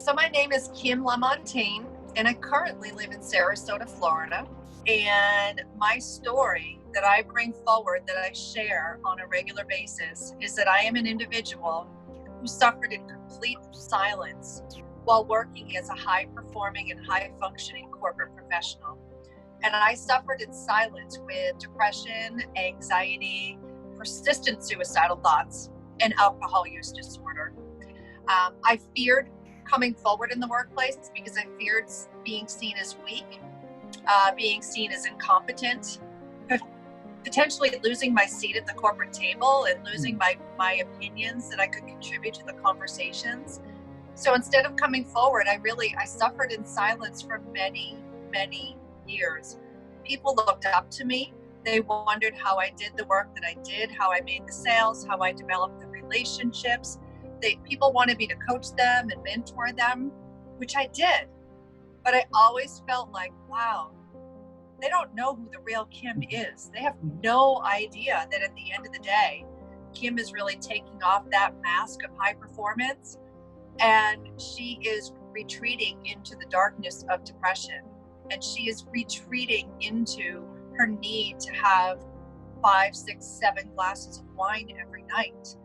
So my name is Kim LaMontagne, and I currently live in Sarasota, Florida. And my story that I bring forward, that I share on a regular basis, is that I am an individual who suffered in complete silence while working as a high-performing and high-functioning corporate professional. And I suffered in silence with depression, anxiety, persistent suicidal thoughts, and alcohol use disorder. I feared coming forward in the workplace because I feared being seen as weak, being seen as incompetent, potentially losing my seat at the corporate table and losing my opinions that I could contribute to the conversations. So instead of coming forward, I suffered in silence for many, many years. People looked up to me. They wondered how I did the work that I did, how I made the sales, how I developed the relationships. People wanted me to coach them and mentor them, which I did. But I always felt like, wow, they don't know who the real Kim is. They have no idea that at the end of the day, Kim is really taking off that mask of high performance, and she is retreating into the darkness of depression. And she is retreating into her need to have 5, 6, 7 glasses of wine every night.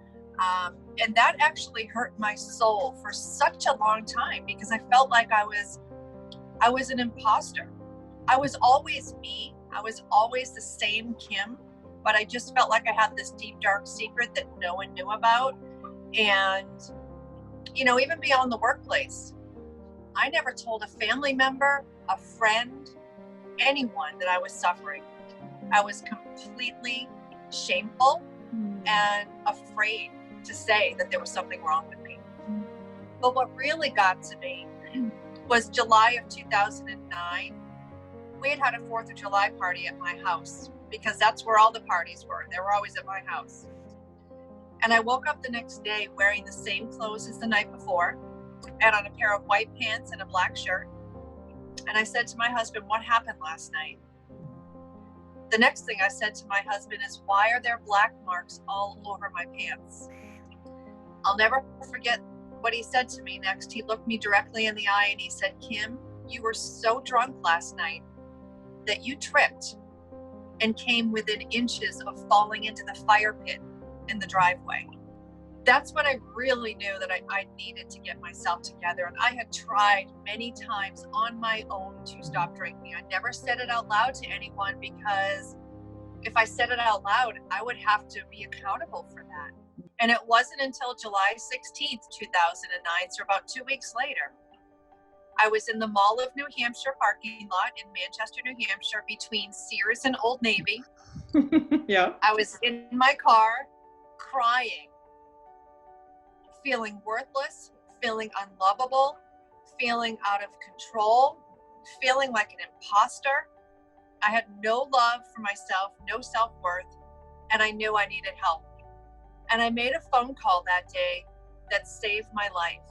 And that actually hurt my soul for such a long time, because I felt like I was an imposter. I was always me. I was always the same Kim, but I just felt like I had this deep, dark secret that no one knew about. And, even beyond the workplace, I never told a family member, a friend, anyone that I was suffering. I was completely shameful and afraid to say that there was something wrong with me. But what really got to me was July of 2009. We had a 4th of July party at my house, because that's where all the parties were. They were always at my house. And I woke up the next day wearing the same clothes as the night before, and on a pair of white pants and a black shirt. And I said to my husband, "What happened last night?" The next thing I said to my husband is, "Why are there black marks all over my pants?" I'll never forget what he said to me next. He looked me directly in the eye and he said, "Kim, you were so drunk last night that you tripped and came within inches of falling into the fire pit in the driveway." That's when I really knew that I needed to get myself together. And I had tried many times on my own to stop drinking. I never said it out loud to anyone, because if I said it out loud, I would have to be accountable for that. And it wasn't until July 16th, 2009, so about 2 weeks later, I was in the Mall of New Hampshire parking lot in Manchester, New Hampshire, between Sears and Old Navy. Yeah. I was in my car crying, feeling worthless, feeling unlovable, feeling out of control, feeling like an imposter. I had no love for myself, no self-worth, and I knew I needed help. And I made a phone call that day that saved my life.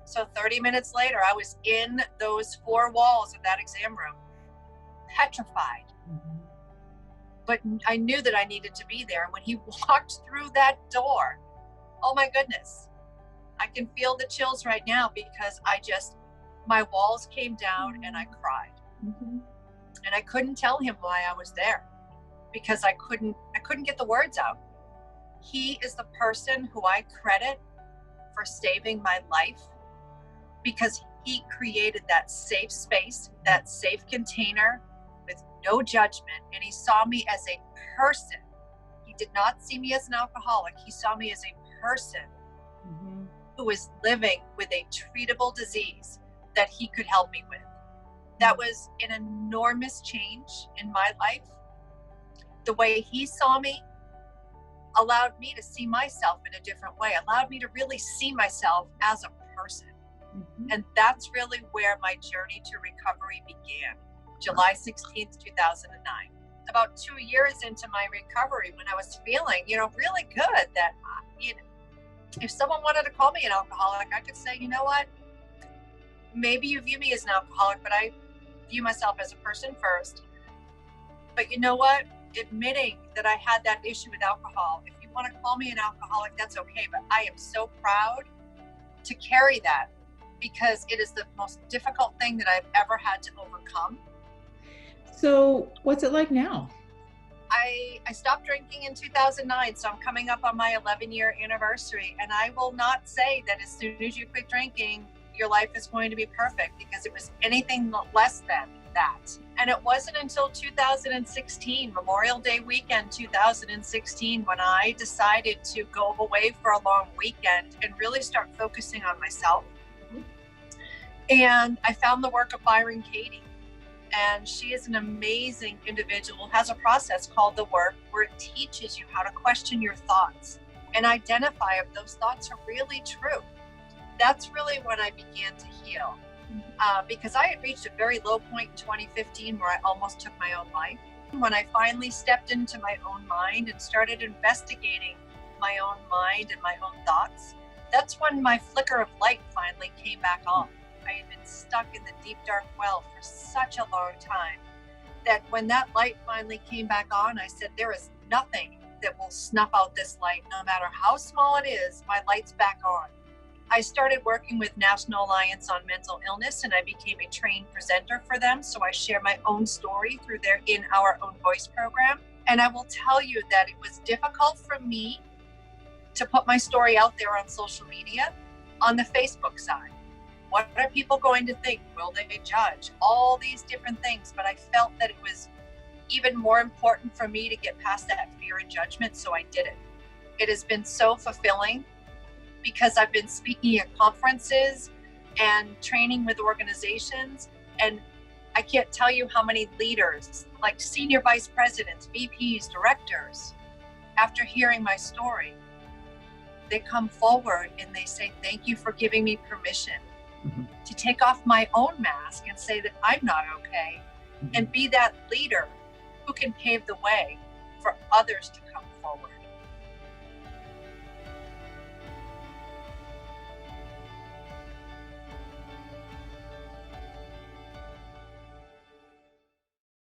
So 30 minutes later, I was in those 4 walls of that exam room, petrified. But I knew that I needed to be there. And when he walked through that door, oh my goodness, I can feel the chills right now, because my walls came down and I cried. And I couldn't tell him why I was there, because I couldn't get the words out. He is the person who I credit for saving my life, because he created that safe space, that safe container with no judgment. And he saw me as a person. He did not see me as an alcoholic. He saw me as a person who was living with a treatable disease that he could help me with. That was an enormous change in my life. The way he saw me allowed me to see myself in a different way, allowed me to really see myself as a person. And that's really where my journey to recovery began, July 16th, 2009. About 2 years into my recovery, when I was feeling, really good, that, if someone wanted to call me an alcoholic, I could say, you know what, maybe you view me as an alcoholic, but I view myself as a person first. But you know what, admitting that I had that issue with alcohol, if you want to call me an alcoholic, that's okay, but I am so proud to carry that, because it is the most difficult thing that I've ever had to overcome. So what's it like now? I stopped drinking in 2009, so I'm coming up on my 11-year anniversary, and I will not say that as soon as you quit drinking, your life is going to be perfect, because it was anything less than that. And it wasn't until 2016, Memorial Day weekend 2016, when I decided to go away for a long weekend and really start focusing on myself. And I found the work of Byron Katie. And she is an amazing individual, has a process called The Work, where it teaches you how to question your thoughts and identify if those thoughts are really true. That's really when I began to heal, because I had reached a very low point in 2015 where I almost took my own life. When I finally stepped into my own mind and started investigating my own mind and my own thoughts, that's when my flicker of light finally came back on. I had been stuck in the deep, dark well for such a long time that when that light finally came back on, I said, there is nothing that will snuff out this light. No matter how small it is, my light's back on. I started working with National Alliance on Mental Illness, and I became a trained presenter for them. So I share my own story through their In Our Own Voice program. And I will tell you that it was difficult for me to put my story out there on social media, on the Facebook side. What are people going to think? Will they judge? All these different things. But I felt that it was even more important for me to get past that fear and judgment, so I did it. It has been so fulfilling, because I've been speaking at conferences and training with organizations, and I can't tell you how many leaders, like senior vice presidents, VPs, directors, after hearing my story, they come forward and they say, thank you for giving me permission to take off my own mask and say that I'm not okay, and be that leader who can pave the way for others to come forward.